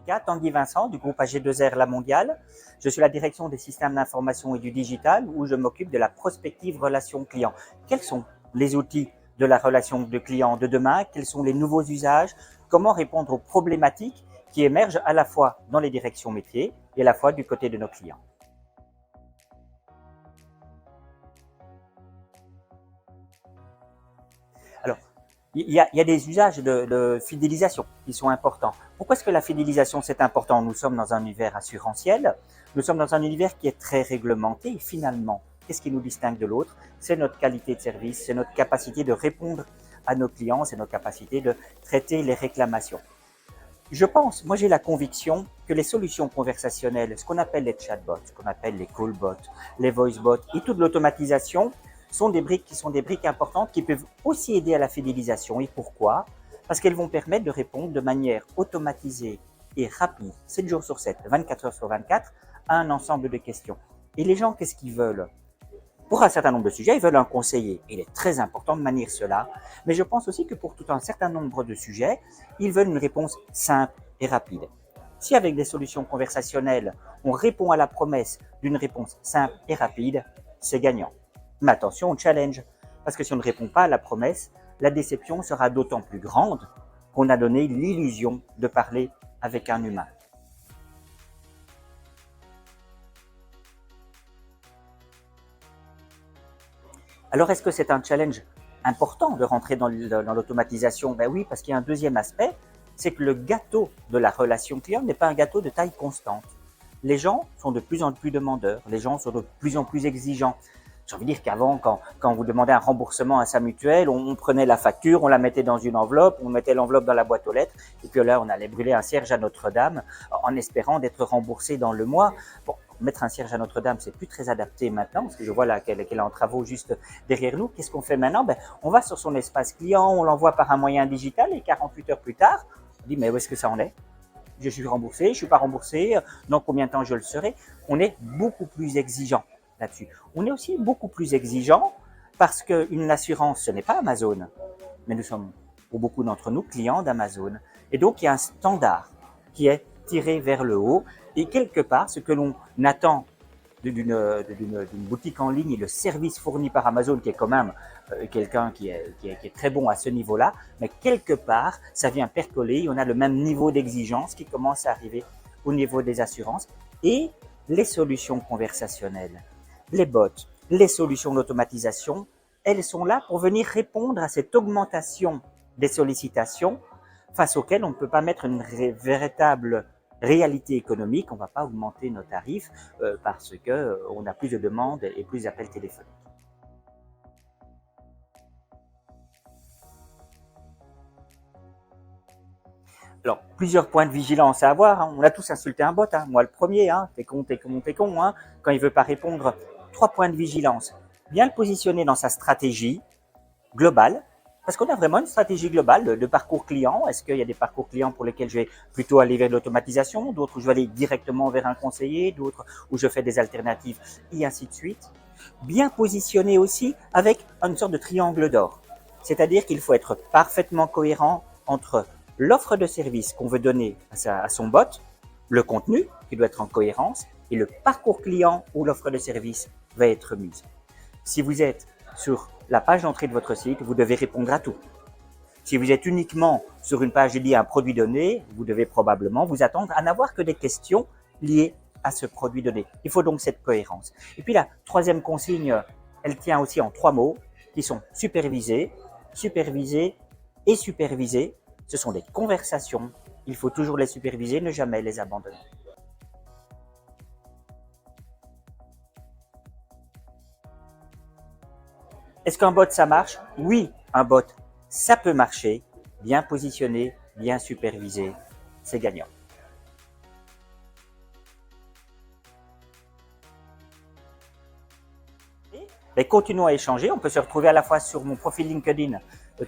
avocat, Tanguy Vincent, du groupe AG2R La Mondiale. Je suis à la direction des systèmes d'information et du digital, où je m'occupe de la prospective relation client. Quels sont les outils de la relation de client de demain? Quels sont les nouveaux usages? Comment répondre aux problématiques qui émergent à la fois dans les directions métiers et à la fois du côté de nos clients? Alors, il y a des usages de fidélisation qui sont importants. Pourquoi est-ce que la fidélisation c'est important? Nous sommes dans un univers assurantiel, nous sommes dans un univers qui est très réglementé et finalement, qu'est-ce qui nous distingue de l'autre? C'est notre qualité de service, c'est notre capacité de répondre à nos clients, c'est notre capacité de traiter les réclamations. Je pense, moi j'ai la conviction que les solutions conversationnelles, ce qu'on appelle les chatbots, ce qu'on appelle les callbots, les voicebots et toute l'automatisation sont des briques qui sont des briques importantes qui peuvent aussi aider à la fidélisation. Et pourquoi? Parce qu'elles vont permettre de répondre de manière automatisée et rapide, 7 jours sur 7, 24 heures sur 24, à un ensemble de questions. Et les gens, qu'est-ce qu'ils veulent? Pour un certain nombre de sujets, ils veulent un conseiller. Il est très important de manier cela. Mais je pense aussi que pour tout un certain nombre de sujets, ils veulent une réponse simple et rapide. Si avec des solutions conversationnelles, on répond à la promesse d'une réponse simple et rapide, c'est gagnant. Mais attention au challenge, parce que si on ne répond pas à la promesse, la déception sera d'autant plus grande qu'on a donné l'illusion de parler avec un humain. Alors, est-ce que c'est un challenge important de rentrer dans l'automatisation? Ben oui, parce qu'il y a un deuxième aspect, c'est que le gâteau de la relation client n'est pas un gâteau de taille constante. Les gens sont de plus en plus demandeurs, les gens sont de plus en plus exigeants. J'ai envie de dire qu'avant, quand on vous demandait un remboursement à sa mutuelle, on prenait la facture, on la mettait dans une enveloppe, on mettait l'enveloppe dans la boîte aux lettres, et puis là, on allait brûler un cierge à Notre-Dame en espérant d'être remboursé dans le mois. Bon, mettre un cierge à Notre-Dame, c'est plus très adapté maintenant, parce que je vois là qu'elle est en travaux juste derrière nous. Qu'est-ce qu'on fait maintenant? Ben, on va sur son espace client, on l'envoie par un moyen digital, et 48 heures plus tard, on dit, mais où est-ce que ça en est? Je suis remboursé, je suis pas remboursé, dans combien de temps je le serai? On est beaucoup plus exigeant là-dessus. On est aussi beaucoup plus exigeant parce qu'une assurance, ce n'est pas Amazon, mais nous sommes, pour beaucoup d'entre nous, clients d'Amazon. Et donc, il y a un standard qui est tiré vers le haut. Et quelque part, ce que l'on attend d'une boutique en ligne et le service fourni par Amazon, qui est quand même quelqu'un qui est très bon à ce niveau-là, mais quelque part, ça vient percoler et on a le même niveau d'exigence qui commence à arriver au niveau des assurances. Et les solutions conversationnelles, les bots, les solutions d'automatisation, elles sont là pour venir répondre à cette augmentation des sollicitations face auxquelles on ne peut pas mettre une véritable réalité économique. On ne va pas augmenter nos tarifs parce qu'on a plus de demandes et plus d'appels téléphoniques. Alors, plusieurs points de vigilance à avoir. Hein. On a tous insulté un bot. Hein. Moi, le premier, hein. T'es con, t'es con, t'es con. Hein. Quand il ne veut pas répondre, 3 points de vigilance. Bien le positionner dans sa stratégie globale. Parce qu'on a vraiment une stratégie globale de parcours client. Est-ce qu'il y a des parcours clients pour lesquels je vais plutôt aller vers l'automatisation, d'autres où je vais aller directement vers un conseiller, d'autres où je fais des alternatives, et ainsi de suite. Bien positionné aussi avec une sorte de triangle d'or. C'est-à-dire qu'il faut être parfaitement cohérent entre l'offre de service qu'on veut donner à son bot, le contenu qui doit être en cohérence et le parcours client où l'offre de service va être mise. Si vous êtes sur la page d'entrée de votre site, vous devez répondre à tout. Si vous êtes uniquement sur une page dédiée à un produit donné, vous devez probablement vous attendre à n'avoir que des questions liées à ce produit donné. Il faut donc cette cohérence. Et puis la troisième consigne, elle tient aussi en 3 mots qui sont superviser, superviser et superviser. Ce sont des conversations. Il faut toujours les superviser, ne jamais les abandonner. Est-ce qu'un bot, ça marche? Oui, un bot, ça peut marcher. Bien positionné, bien supervisé, c'est gagnant. Et continuons à échanger. On peut se retrouver à la fois sur mon profil LinkedIn,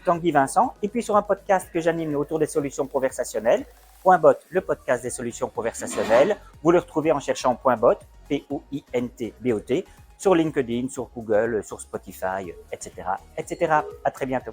Tanguy Vincent, et puis sur un podcast que j'anime autour des solutions conversationnelles. .bot, le podcast des solutions conversationnelles. Vous le retrouvez en cherchant .bot, P-O-I-N-T-B-O-T, sur LinkedIn, sur Google, sur Spotify, etc., etc. À très bientôt.